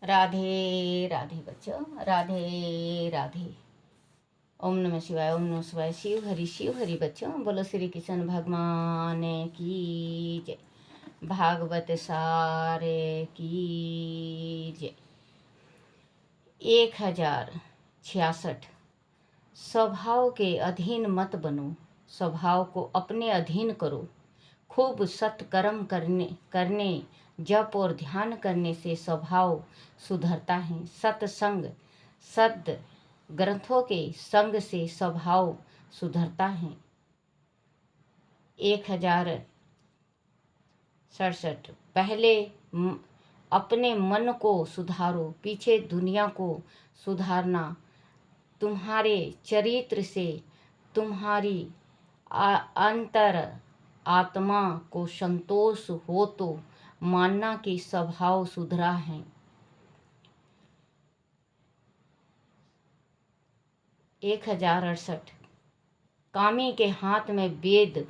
राधे राधे बच्चों, राधे राधे। ओम नमः शिवाय, ओम नमः शिवाय। शिव हरि बच्चों, बोलो श्री कृष्ण भगवान की जय, भागवत सारे की जय। 1066। स्वभाव के अधीन मत बनो, स्वभाव को अपने अधीन करो। खूब सत्कर्म करने जप और ध्यान करने से स्वभाव सुधरता है। सत्संग सद ग्रंथों के संग से स्वभाव सुधरता है। 1067। पहले अपने मन को सुधारो, पीछे दुनिया को सुधारना। तुम्हारे चरित्र से तुम्हारी अंतर आत्मा को संतोष हो तो मानना कि स्वभाव सुधरा है। 1068। कामी के हाथ में वेद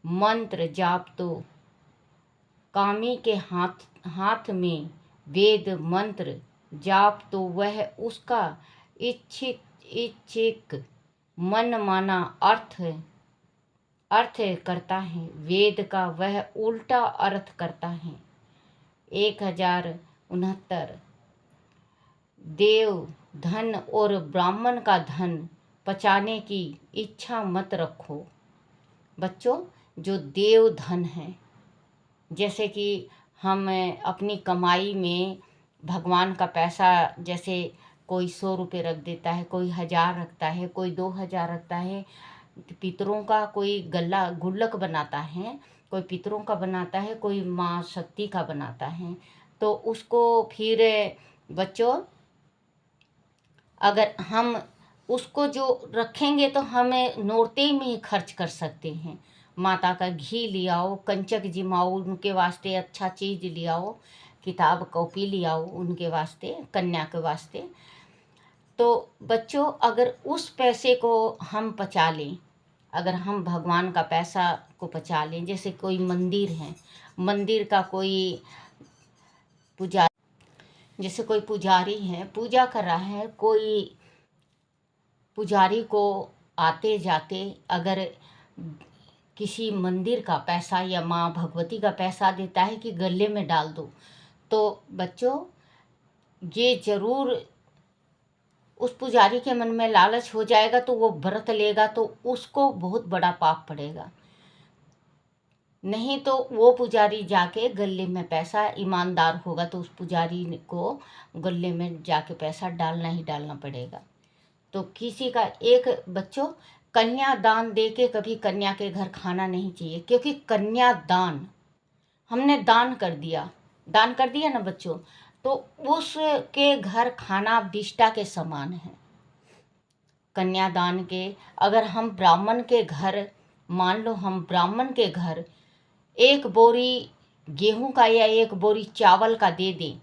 मंत्र जाप तो, कामी के हाथ में वेद मंत्र जाप तो वह उसका इच्छिक मन माना अर्थ करता है, वेद का वह उल्टा अर्थ करता है। 1069। देव धन और ब्राह्मण का धन पचाने की इच्छा मत रखो। बच्चों, जो देव धन है, जैसे कि हम अपनी कमाई में भगवान का पैसा, जैसे कोई 100 रुपये रख देता है, कोई 1000 रखता है, कोई 2000 रखता है। पितरों का कोई गुल्लक बनाता है, कोई पितरों का बनाता है, कोई माँ शक्ति का बनाता है। तो उसको फिर बच्चों, अगर हम उसको जो रखेंगे तो हमें नौरते में ही खर्च कर सकते हैं। माता का घी ले आओ, कंचक जिमाओ, उनके वास्ते अच्छा चीज़ ले आओ, किताब कॉपी ले आओ उनके वास्ते, कन्या के वास्ते। तो बच्चों, अगर उस पैसे को हम बचा लें, अगर हम भगवान का पैसा को बचा लें, जैसे कोई मंदिर है, मंदिर का कोई जैसे कोई पुजारी है, पूजा कर रहा है, कोई पुजारी को आते जाते अगर किसी मंदिर का पैसा या माँ भगवती का पैसा देता है कि गले में डाल दो, तो बच्चों ये ज़रूर उस पुजारी के मन में लालच हो जाएगा, तो वो व्रत लेगा तो उसको बहुत बड़ा पाप पड़ेगा। नहीं तो वो पुजारी जाके गले में पैसा, ईमानदार होगा तो उस पुजारी को गले में जाके पैसा डालना ही डालना पड़ेगा। तो किसी का एक बच्चों, कन्या दान दे के कभी कन्या के घर खाना नहीं चाहिए, क्योंकि कन्या दान हमने दान कर दिया ना बच्चों, तो उसके घर खाना विष्टा के समान है। कन्यादान के अगर हम ब्राह्मण के घर, मान लो हम ब्राह्मण के घर 1 बोरी गेहूं का या 1 बोरी चावल का दे दें,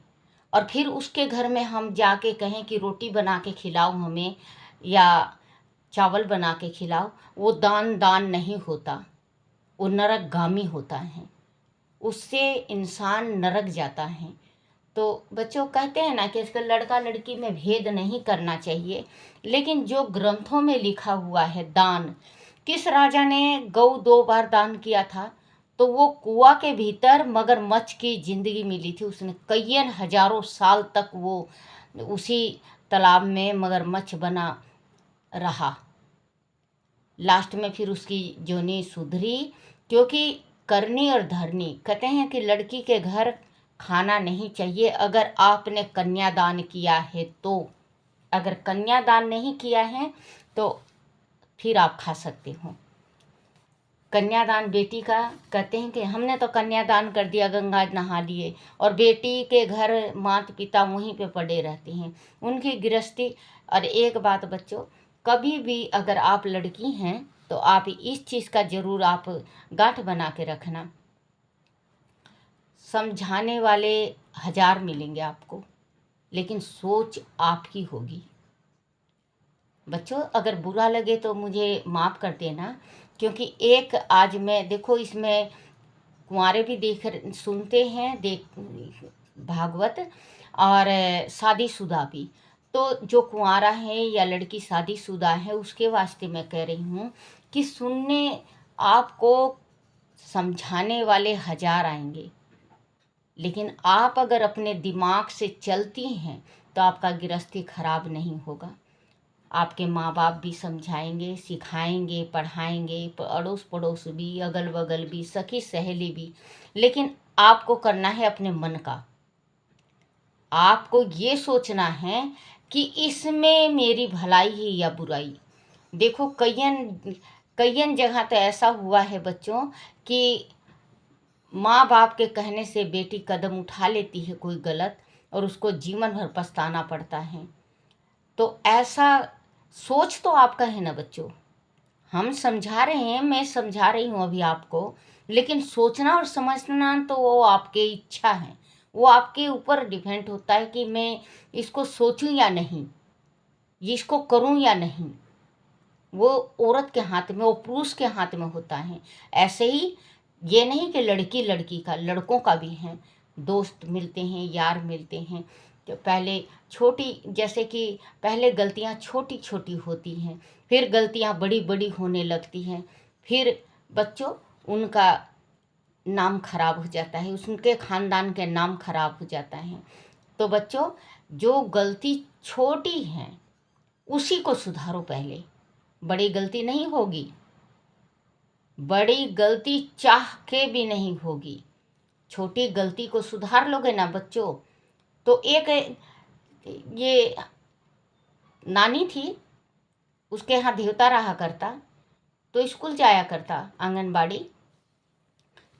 और फिर उसके घर में हम जाके कहें कि रोटी बना के खिलाओ हमें या चावल बना के खिलाओ, वो दान नहीं होता, वो नरकगामी होता है, उससे इंसान नरक जाता है। तो बच्चों, कहते हैं ना कि इसका लड़का लड़की में भेद नहीं करना चाहिए, लेकिन जो ग्रंथों में लिखा हुआ है दान, किस राजा ने गौ 2 बार दान किया था? तो वो कुआं के भीतर मगरमच्छ की जिंदगी मिली थी, उसने कई हजारों साल तक वो उसी तालाब में मगरमच्छ बना रहा। लास्ट में फिर उसकी जोनी सुधरी, क्योंकि करनी और धरनी। कहते हैं कि लड़की के घर खाना नहीं चाहिए अगर आपने कन्यादान किया है तो। अगर कन्यादान नहीं किया है तो फिर आप खा सकते हो। कन्यादान बेटी का कहते हैं कि हमने तो कन्यादान कर दिया, गंगा नहा लिए, और बेटी के घर माता पिता वहीं पे पड़े रहते हैं, उनकी गृहस्थी। और एक बात बच्चों, कभी भी अगर आप लड़की हैं तो आप इस चीज़ का ज़रूर आप गांठ बना के रखना, समझाने वाले 1000 मिलेंगे आपको, लेकिन सोच आपकी होगी। बच्चों, अगर बुरा लगे तो मुझे माफ़ कर देना, क्योंकि एक आज मैं देखो इसमें कुंवारे भी सुनते हैं भागवत, और शादीशुदा भी। तो जो कुंवारा है या लड़की शादीशुदा है उसके वास्ते मैं कह रही हूँ कि सुनने आपको समझाने वाले हजार आएंगे, लेकिन आप अगर अपने दिमाग से चलती हैं तो आपका गृहस्थी खराब नहीं होगा। आपके माँ बाप भी समझाएंगे, सिखाएंगे, पढ़ाएंगे, अड़ोस पड़ोस भी, अगल बगल भी, सखी सहेली भी, लेकिन आपको करना है अपने मन का। आपको ये सोचना है कि इसमें मेरी भलाई है या बुराई। देखो कईयन जगह तो ऐसा हुआ है बच्चों कि माँ बाप के कहने से बेटी कदम उठा लेती है कोई गलत, और उसको जीवन भर पछताना पड़ता है। तो ऐसा सोच तो आपका है ना बच्चों। हम समझा रहे हैं, मैं समझा रही हूँ अभी आपको, लेकिन सोचना और समझना तो वो आपके इच्छा है, वो आपके ऊपर डिपेंड होता है कि मैं इसको सोचूं या नहीं, इसको करूं या नहीं। वो औरत के हाथ में, वो पुरुष के हाथ में होता है। ऐसे ही ये नहीं कि लड़की लड़की का, लड़कों का भी है। दोस्त मिलते हैं, यार मिलते हैं, तो पहले छोटी, जैसे कि पहले गलतियां छोटी छोटी होती हैं, फिर गलतियां बड़ी बड़ी होने लगती हैं, फिर बच्चों उनका नाम खराब हो जाता है, उनके खानदान के नाम खराब हो जाता है। तो बच्चों जो गलती छोटी है उसी को सुधारो पहले, बड़ी गलती नहीं होगी, बड़ी गलती चाह के भी नहीं होगी। छोटी गलती को सुधार लोगे ना बच्चों। तो एक ये नानी थी, उसके यहाँ देवता रहा करता, तो स्कूल जाया करता आंगनबाड़ी,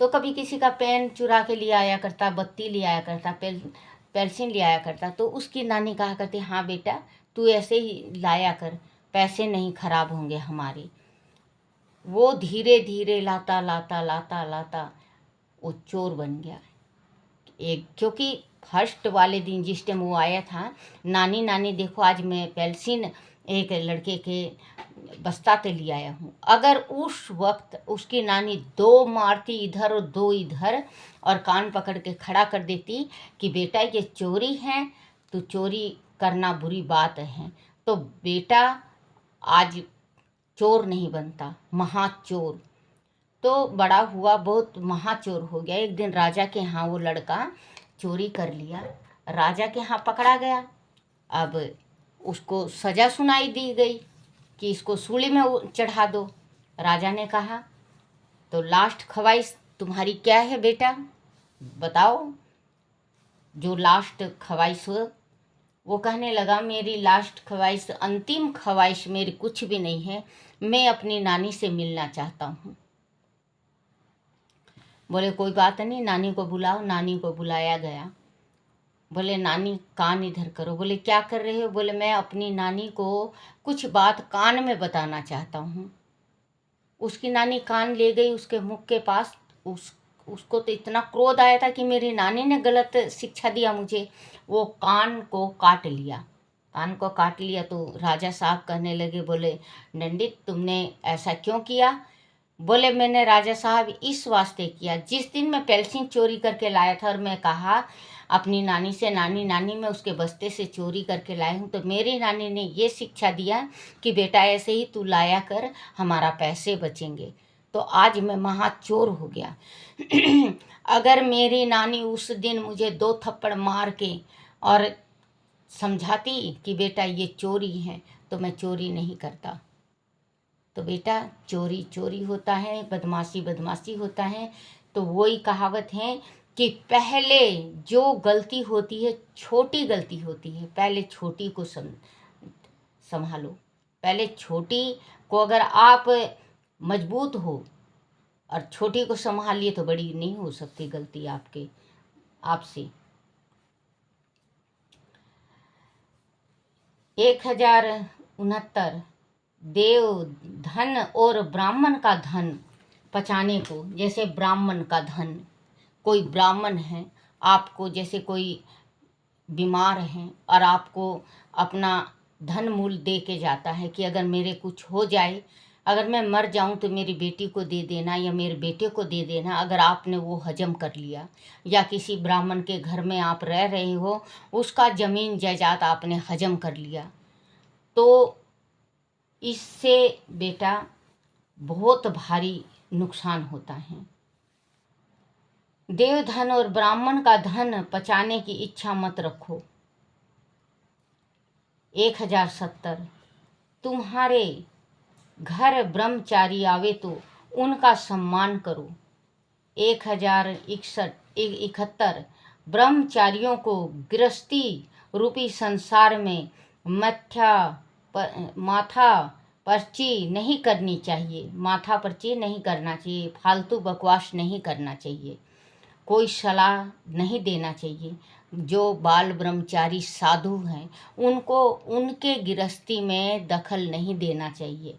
तो कभी किसी का पेन चुरा के ले आया करता, बत्ती ले आया करता, पेंसिल ले आया करता। तो उसकी नानी कहा करती, हाँ बेटा तू ऐसे ही लाया कर, पैसे नहीं खराब होंगे हमारे। वो धीरे धीरे लाता लाता लाता लाता वो चोर बन गया। एक क्योंकि फर्स्ट वाले दिन जिस टाइम वो आया था, नानी नानी देखो आज मैं पेंसिल एक लड़के के बस्ता पे ले आया हूँ। अगर उस वक्त उसकी नानी दो मारती इधर और दो इधर, और कान पकड़ के खड़ा कर देती कि बेटा ये चोरी है, तो चोरी करना बुरी बात है, तो बेटा आज चोर नहीं बनता, महाचोर। तो बड़ा हुआ, बहुत महाचोर हो गया। एक दिन राजा के यहाँ वो लड़का चोरी कर लिया, राजा के यहाँ पकड़ा गया। अब उसको सज़ा सुनाई दी गई कि इसको सूली में चढ़ा दो। राजा ने कहा तो लास्ट ख्वाहिश तुम्हारी क्या है बेटा, बताओ जो लास्ट ख्वाहिश हो। वो कहने लगा मेरी लास्ट ख्वाहिश, अंतिम ख्वाहिश मेरी कुछ भी नहीं है, मैं अपनी नानी से मिलना चाहता हूँ। बोले कोई बात नहीं, नानी को बुलाओ। नानी को बुलाया गया। बोले नानी कान इधर करो। बोले क्या कर रहे हो। बोले मैं अपनी नानी को कुछ बात कान में बताना चाहता हूँ। उसकी नानी कान ले गई उसके मुख के पास। उसको तो इतना क्रोध आया था कि मेरी नानी ने गलत शिक्षा दिया मुझे। वो कान को काट लिया, कान को काट लिया। तो राजा साहब कहने लगे, बोले नंदित तुमने ऐसा क्यों किया। बोले मैंने राजा साहब इस वास्ते किया, जिस दिन मैं पेंसिल चोरी करके लाया था और मैं कहा अपनी नानी से, नानी नानी मैं उसके बस्ते से चोरी करके लाया हूँ, तो मेरी नानी ने ये शिक्षा दिया कि बेटा ऐसे ही तू लाया कर, हमारा पैसे बचेंगे। तो आज मैं महाचोर हो गया। अगर मेरी नानी उस दिन मुझे 2 थप्पड़ मार के और समझाती कि बेटा ये चोरी है, तो मैं चोरी नहीं करता। तो बेटा चोरी चोरी होता है, बदमाशी बदमाशी होता है। तो वही कहावत है कि पहले जो गलती होती है, छोटी गलती होती है, पहले छोटी को संभालो। पहले छोटी को अगर आप मजबूत हो और छोटी को संभालिए तो बड़ी नहीं हो सकती गलती आपसे। 1069 देव धन और ब्राह्मण का धन पचाने को। जैसे ब्राह्मण का धन, कोई ब्राह्मण है, आपको जैसे कोई बीमार है और आपको अपना धन मूल दे के जाता है कि अगर मेरे कुछ हो जाए, अगर मैं मर जाऊं तो मेरी बेटी को दे देना या मेरे बेटे को दे देना। अगर आपने वो हजम कर लिया, या किसी ब्राह्मण के घर में आप रह रहे हो, उसका ज़मीन जायदाद आपने हजम कर लिया, तो इससे बेटा बहुत भारी नुकसान होता है। देवधन और ब्राह्मण का धन पचाने की इच्छा मत रखो। 1070 तुम्हारे घर ब्रह्मचारी आवे तो उनका सम्मान करो। 1071 ब्रह्मचारियों को गृहस्थी रूपी संसार में माथा पर्ची नहीं करनी चाहिए। माथा पर्ची नहीं करना चाहिए, फालतू बकवास नहीं करना चाहिए, कोई सलाह नहीं देना चाहिए। जो बाल ब्रह्मचारी साधु हैं उनको उनके गृहस्थी में दखल नहीं देना चाहिए।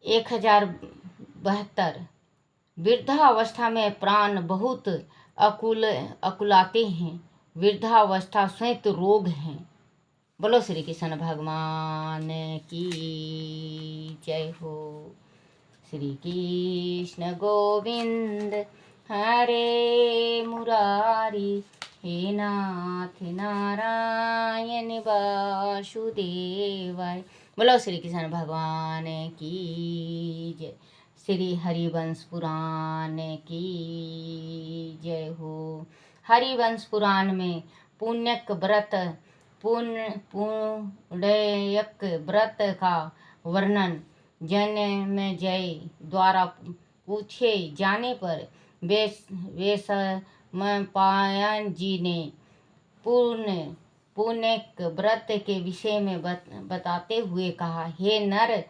1072 वृद्धावस्था में प्राण बहुत अकुलाते हैं। वृद्धावस्था स्वयं रोग है। बोलो श्री कृष्ण भगवान की जय हो। श्री कृष्ण गोविंद हरे मुरारी, हे नाथ नारायण वासुदेवाय। बोलो श्री कृष्ण भगवान की जय। श्री हरिवंश पुराण की जय हो। हरिवंश पुराण में पुण्यक व्रत का वर्णन जन्मेजय द्वारा पूछे जाने पर वैशंपायन जी ने पुण्यक व्रत के विषय में बताते हुए कहा, हे नर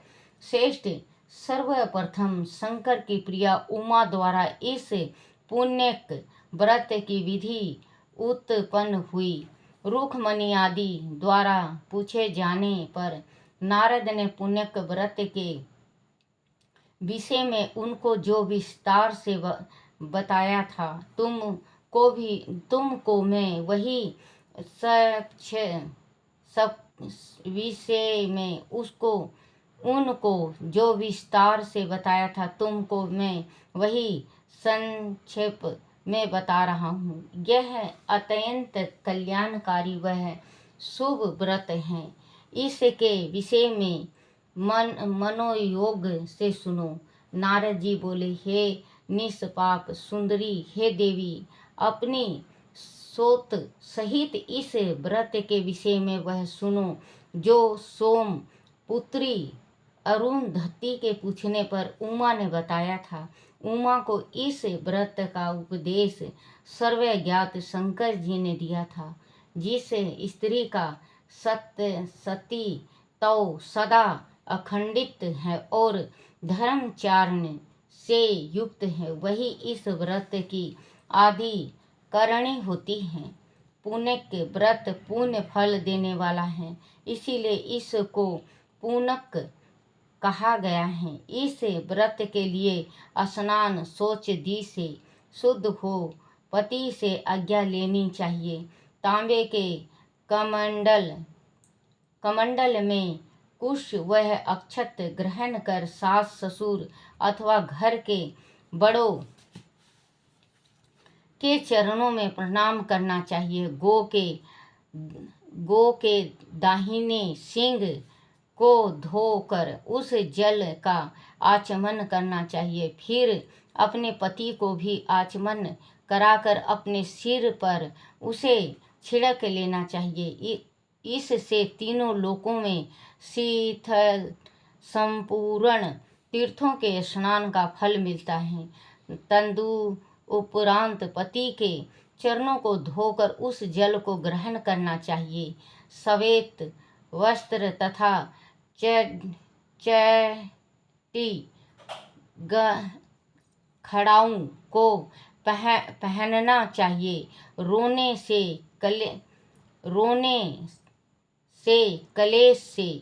श्रेष्ठ, सर्वप्रथम शंकर की प्रिया उमा द्वारा इस पुण्यक व्रत की विधि उत्पन्न हुई। रुक्मणी आदि द्वारा पूछे जाने पर नारद ने पुण्यक व्रत के विषय में उनको जो विस्तार से बताया था, तुमको मैं वही सब विषय में उनको जो विस्तार से बताया था, तुमको मैं वही संक्षेप में बता रहा हूँ। यह अत्यंत कल्याणकारी वह शुभ व्रत है। इसके विषय में मनोयोग से सुनो। नारद जी बोले, हे निष्पाप सुंदरी, हे देवी, अपनी सोत सहित इस व्रत के विषय में वह सुनो जो सोम पुत्री अरुंधति के पूछने पर उमा ने बताया था। उमा को इस व्रत का उपदेश सर्वज्ञात शंकर जी ने दिया था। जिस स्त्री का सती तो सदा अखंडित है और धर्मचारण से युक्त है, वही इस व्रत की आदि करणी होती है। पुण्यक व्रत पुण्य फल देने वाला है, इसीलिए इसको पुण्यक कहा गया है। इस व्रत के लिए स्नान शौच दी से शुद्ध हो पति से आज्ञा लेनी चाहिए। तांबे के कमंडल में कुश वह अक्षत ग्रहण कर सास ससुर अथवा घर के बड़ों के चरणों में प्रणाम करना चाहिए। गो के दाहिने सींग को धोकर उस जल का आचमन करना चाहिए। फिर अपने पति को भी आचमन कराकर अपने सिर पर उसे छिड़क लेना चाहिए। इससे तीनों लोकों में शीतल संपूर्ण तीर्थों के स्नान का फल मिलता है। तदु उपरांत पति के चरणों को धोकर उस जल को ग्रहण करना चाहिए। श्वेत वस्त्र तथा चटी खड़ाऊ को पहनना चाहिए। रोने से कलेश से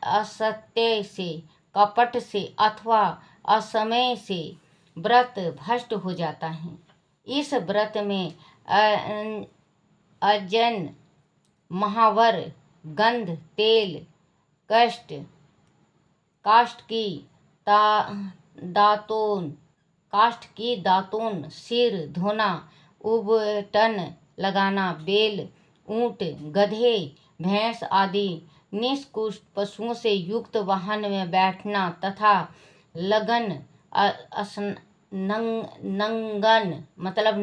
असत्य से कपट से अथवा असमय से व्रत भ्रष्ट हो जाता है। इस व्रत में अजन महावर गंध तेल कष्ट काष्ठ की दातून काष्ठ की दातून, सिर धोना, उबटन लगाना, बैल, ऊंट, गधे, भैंस आदि निष्कुष्ट पशुओं से युक्त वाहन में बैठना तथा लगन नंगन मतलब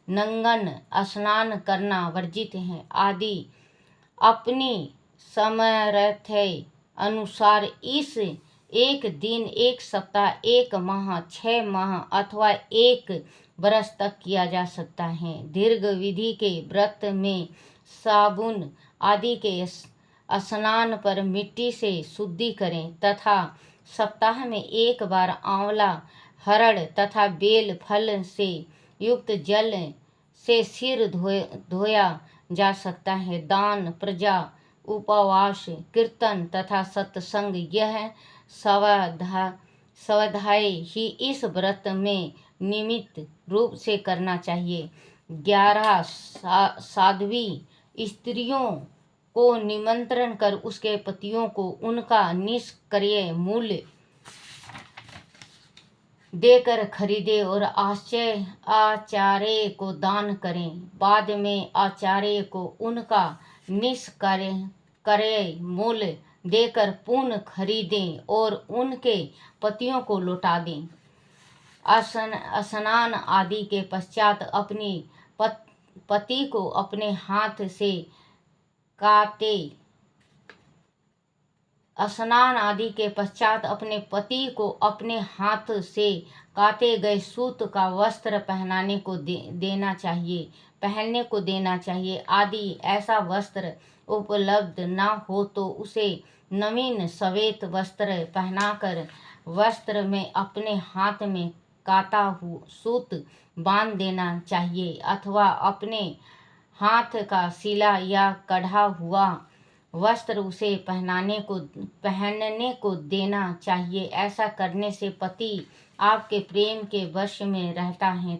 नंगन स्नान करना वर्जित है आदि अपनी सामर्थ्य अनुसार इस एक दिन, एक सप्ताह, एक माह, 6 माह अथवा 1 बरस तक किया जा सकता है। दीर्घ विधि के व्रत में साबुन आदि के स्नान पर मिट्टी से शुद्धि करें तथा सप्ताह में 1 बार आंवला, हरड़ तथा बेल फल से युक्त जल से सिर धोया जा सकता है। दान, प्रजा, उपवास, कीर्तन तथा सत्संग यह स्वाध्याय ही इस व्रत में नियमित रूप से करना चाहिए। 11 साध्वी स्त्रियों को निमंत्रण कर उसके पतियों को उनका निष्क्रिय मूल्य देकर खरीदे और आचार्य को दान करें। बाद में आचार्य को उनका निष्क्रिय मूल्य देकर पुनः खरीदें और उनके पतियों को लौटा दें। स्नान आदि के पश्चात अपनी पति को अपने हाथ से स्नान आदि के पश्चात अपने पति को अपने हाथ से काते गए सूत का वस्त्र पहनने को देना चाहिए आदि ऐसा वस्त्र उपलब्ध न हो तो उसे नवीन श्वेत वस्त्र पहनाकर वस्त्र में अपने हाथ में काता हुआ सूत बांध देना चाहिए अथवा अपने हाथ का सिला या कढ़ा हुआ वस्त्र उसे पहनने को देना चाहिए। ऐसा करने से पति आपके प्रेम के वश में रहता है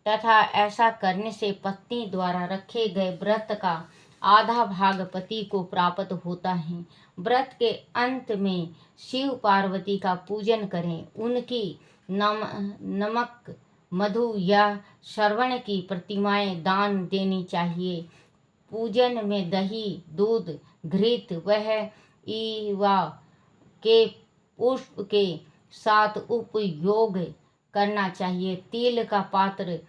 तथा ऐसा करने से पत्नी द्वारा रखे गए व्रत का आधा भाग पति को प्राप्त होता है। व्रत के अंत में शिव पार्वती का पूजन करें। उनकी नमक, मधु या श्रवण की प्रतिमाएं दान देनी चाहिए। पूजन में दही, दूध, घृत वह ईवा के पुष्प के साथ उपयोग करना चाहिए। तिल का पात्र,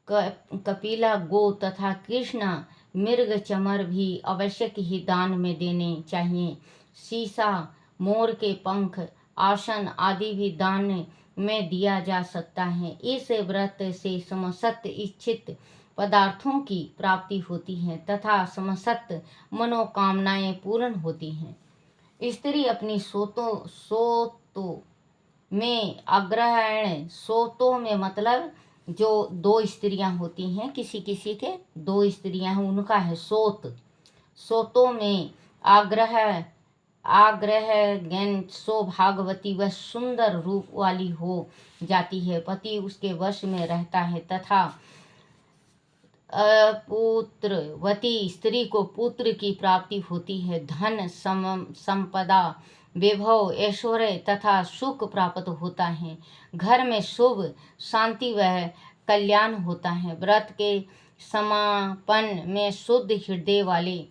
कपिला गो तथा कृष्णा मृग चमर भी आवश्यक ही दान में देने चाहिए। शीशा, मोर के पंख, आसन आदि भी दान में दिया जा सकता है। इस व्रत से समस्त इच्छित पदार्थों की प्राप्ति होती है तथा समस्त मनोकामनाएं पूर्ण होती हैं। स्त्री अपनी सोतों में अग्रहण, सोतों में मतलब जो 2 स्त्रियां होती हैं, किसी किसी के 2 स्त्रियां हैं, उनका है सोत। सोतों में आग्रह ज्ञान सौभाग्यवती व सुंदर रूप वाली हो जाती है। पति उसके वश में रहता है तथा पुत्रवती स्त्री को पुत्र की प्राप्ति होती है। धन, संपदा, वैभव, ऐश्वर्य तथा सुख प्राप्त होता है। घर में शुभ, शांति व कल्याण होता है। व्रत के समापन में शुद्ध हृदय वाले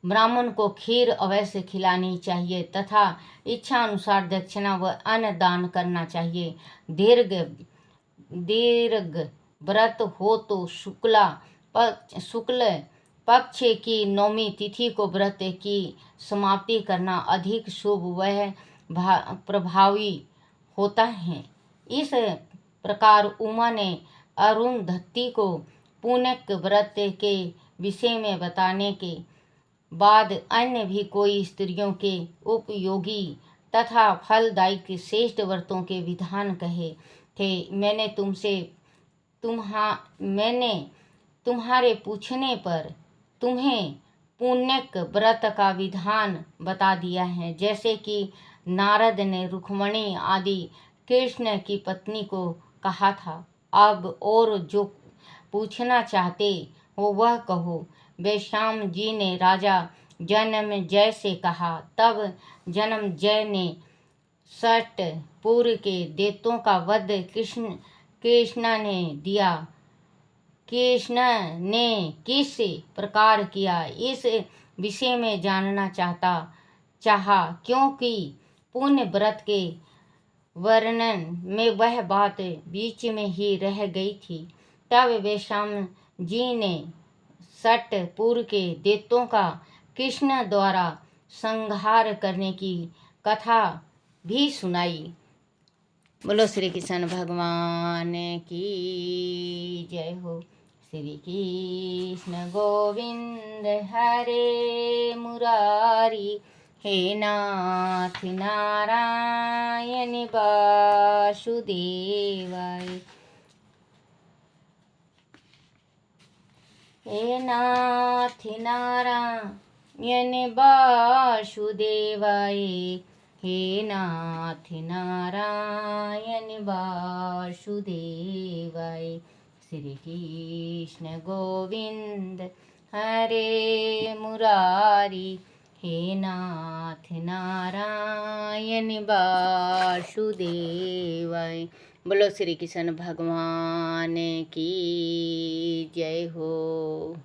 ब्राह्मण को खीर अवश्य खिलानी चाहिए तथा इच्छा अनुसार दक्षिणा व अन्न दान करना चाहिए। दीर्घ व्रत हो तो शुक्ल पक्ष की नौमी तिथि को व्रत की समाप्ति करना अधिक शुभ व प्रभावी होता है। इस प्रकार उमा ने अरुंधति को पुण्यक व्रत के विषय में बताने के बाद अन्य भी कोई स्त्रियों के उपयोगी तथा फलदायक श्रेष्ठ व्रतों के विधान कहे थे। मैंने तुम्हारे पूछने पर तुम्हें पुण्यक व्रत का विधान बता दिया है। जैसे कि नारद ने रुक्मिणी आदि कृष्ण की पत्नी को कहा था। अब और जो पूछना चाहते हो वह कहो। वैश्याम जी ने राजा जन्म जय से कहा। तब जन्म जय ने षटपुर के दैत्यों का वध कृष्ण ने दिया। कृष्ण ने किस प्रकार किया, इस विषय में जानना चाहा, क्योंकि पुण्य व्रत के वर्णन में वह बात बीच में ही रह गई थी। तब वैश्वानर जी ने षटपुर के दैत्यों का कृष्ण द्वारा संहार करने की कथा भी सुनाई। बोलो श्री कृष्ण भगवान की जय हो। श्री कृष्ण गोविंद हरे मुरारी, हे नाथ नारायण वासुदेवाय। हे नाथ नारायण वासुदेवाय, हे नाथ नारायण वासुदेवाय। श्री कृष्ण गोविंद हरे मुरारी, हे नाथ नारायण वासुदेवाय। बोलो श्री कृष्ण भगवान की जय हो।